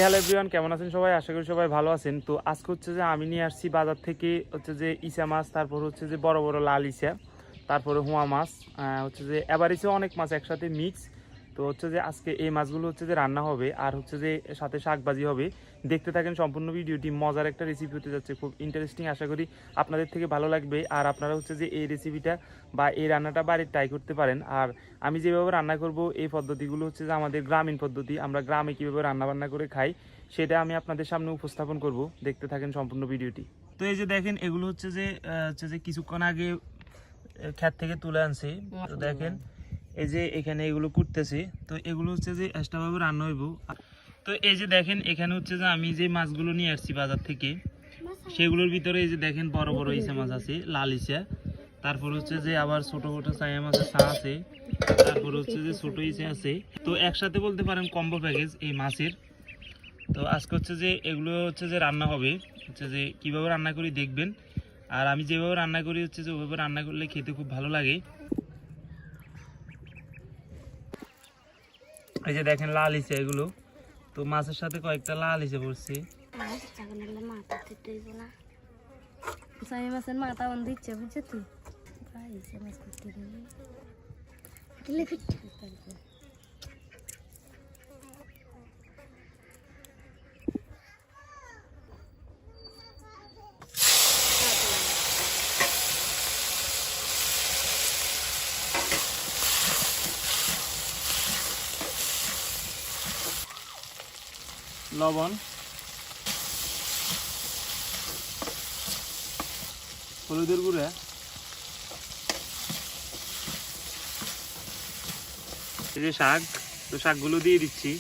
Hello everyone, কেমন আছেন সবাই? আশা করি সবাই ভালো আছেন। তো আজকে হচ্ছে যে আমি নিয়ে আসছি বাজার থেকে হচ্ছে যে ইসা মাছ, তারপর হচ্ছে যে বড় বড় লাল ইসা, তারপরে হুয়া মাছ, হচ্ছে যে এবারিসে অনেক মাছ একসাথে মিক্স। তো হচ্ছে যে আজকে এই মাছগুলো হচ্ছে যে রান্না হবে, আর হচ্ছে যে সাথে শাকবাজি হবে। দেখতে থাকেন সম্পূর্ণ ভিডিওটি, মজার একটা রেসিপি হতে যাচ্ছে, খুব ইন্টারেস্টিং। আশা করি আপনাদের থেকে ভালো লাগবে, আর আপনারা হচ্ছে যে এই রেসিপিটা বা এই রান্নাটা বাড়ির ট্রাই করতে পারেন। আর আমি যেভাবে রান্না করব এই পদ্ধতিগুলো হচ্ছে যে আমাদের গ্রামীণ পদ্ধতি, আমরা গ্রামে কীভাবে রান্নাবান্না করে খাই সেটা আমি আপনাদের সামনে উপস্থাপন করব। দেখতে থাকেন সম্পূর্ণ ভিডিওটি। তো এই যে দেখেন, এগুলো হচ্ছে যে কিছুক্ষণ আগে ক্ষেত থেকে তুলে আনছি। তো দেখেন এই যে এখানে এগুলো কুটতেছি, তো এগুলো হচ্ছে যে এক্সট্রাভাবে রান্না হইব। তো এই যে দেখেন, এখানে হচ্ছে যে আমি যে মাছগুলো নিয়ে আসছি বাজার থেকে, সেগুলোর ভিতরে এই যে দেখেন বড় বড় ইসা মাছ আছে, লাল ইসা, তারপর হচ্ছে যে আবার ছোট ছোট চাইয়া মাছের ছা আছে, তারপর হচ্ছে যে ছোট ইসা আছে। তো একসাথে বলতে পারেন কম্বো প্যাকেজ এই মাছের। তো আজকে হচ্ছে যে এগুলো হচ্ছে যে রান্না হবে, হচ্ছে যে কীভাবে রান্না করি দেখবেন। আর আমি যেভাবে রান্না করি হচ্ছে যে ওইভাবে রান্না করলে খেতে খুব ভালো লাগে। এই যে দেখেন লাল ইসা এগুলো, তো মাছের সাথে কয়েকটা লাল ইসা পড়ছে। মাছের মাথা বন্ধ দিচ্ছে, বুঝছো তুই? মাছ করতে লবণ, হলুদের গুঁড়া, এই যে শাক, তো শাকগুলো দিয়ে দিচ্ছি।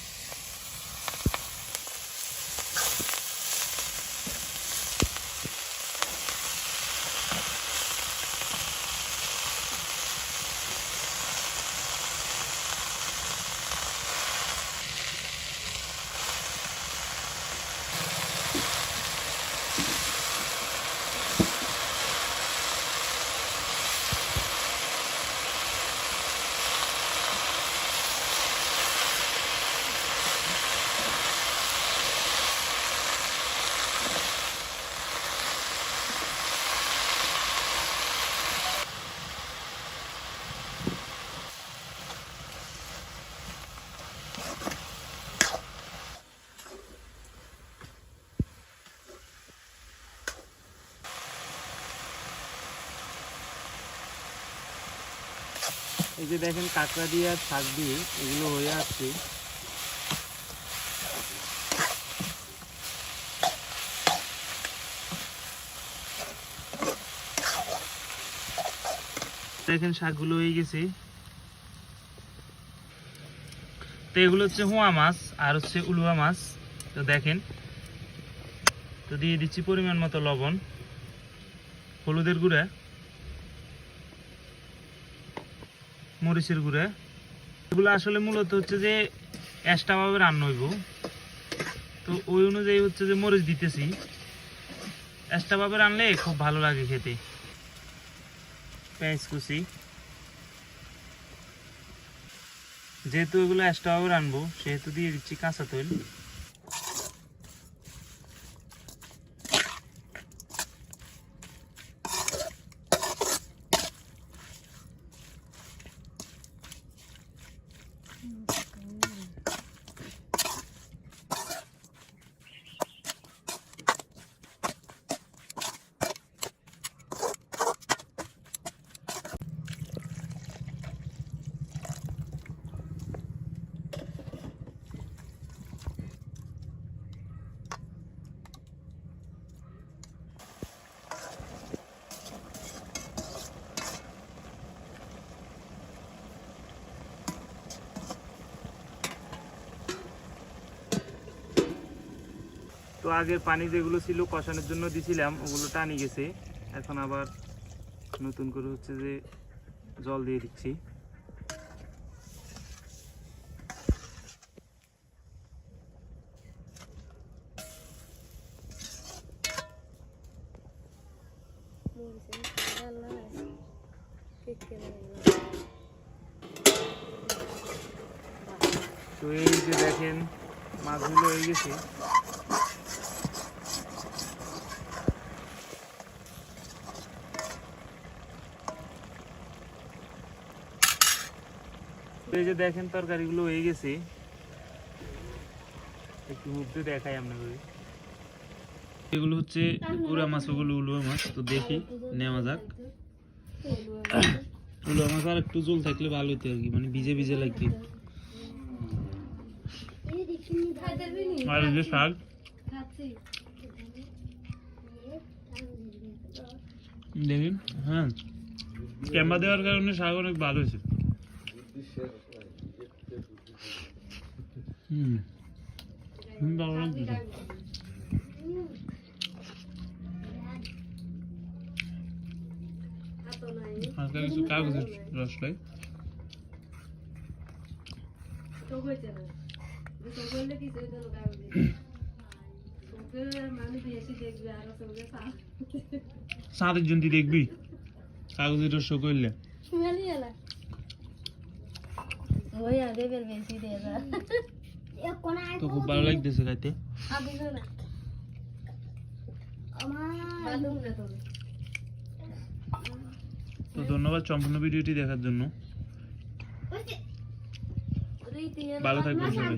এই যে দেখেন কাঁকড়া দিয়ে আর শাক দিয়ে এগুলো হয়ে আসছে। দেখেন শাকগুলো হয়ে গেছে। তো এগুলো হচ্ছে হুয়া মাছ আর হচ্ছে উলুয়া মাছ। তো দেখেন, তো দিয়ে দিচ্ছি পরিমাণ মতো লবণ, হলুদের গুঁড়া, মরিচের গুঁড়া। এগুলো আসলে মূলত হচ্ছে যে এক্সট্রাভাবে রান্না হইব, তো ওই অনুযায়ী হচ্ছে যে মরিচ দিতেছি। এক্সট্রাভাবে রানলে খুব ভালো লাগে খেতে। পেঁয়াজ কুচি, যেহেতু এগুলো এক্সট্রাভাবে রানবো সেহেতু দিয়ে দিচ্ছি কাঁচা তেল। তো আগের পানি যেগুলো ছিল কষানোর জন্য দিছিলাম ওগুলো টানি গেছে, এখন আবার নতুন করে হচ্ছে যে জল দিয়ে দিচ্ছি। তো এই যে দেখেন মাছগুলো হয়ে গেছে। এই যে দেখেন তরকারিগুলো হয়ে গেছে, একটু মধ্যে দেখাই আপনাকে। এগুলো হচ্ছে পুরা মাছ, ওগুলো উলুয়া মাছ। তো দেখি নেওয়া যাক। উলুয়া মাছ আর একটু জল থাকলে ভালো হতো আর কি, মানে ভিজে ভিজে লাগবে। আর এই যে শাক, দেখি হ্যাঁ ক্যামেরা দেওয়ার কারণে শাক অনেক ভালো হয়েছে। ভালো লাগছে। হালকা কিছু কাগজের রস পাই। সাদের জন্য দেখবি কাগজের রস করলে তো খুব ভালো লাগতেছে খাইতে। তো ধন্যবাদ সম্পূর্ণ ভিডিওটি দেখার জন্য। ভালো থাকবেন সবাই।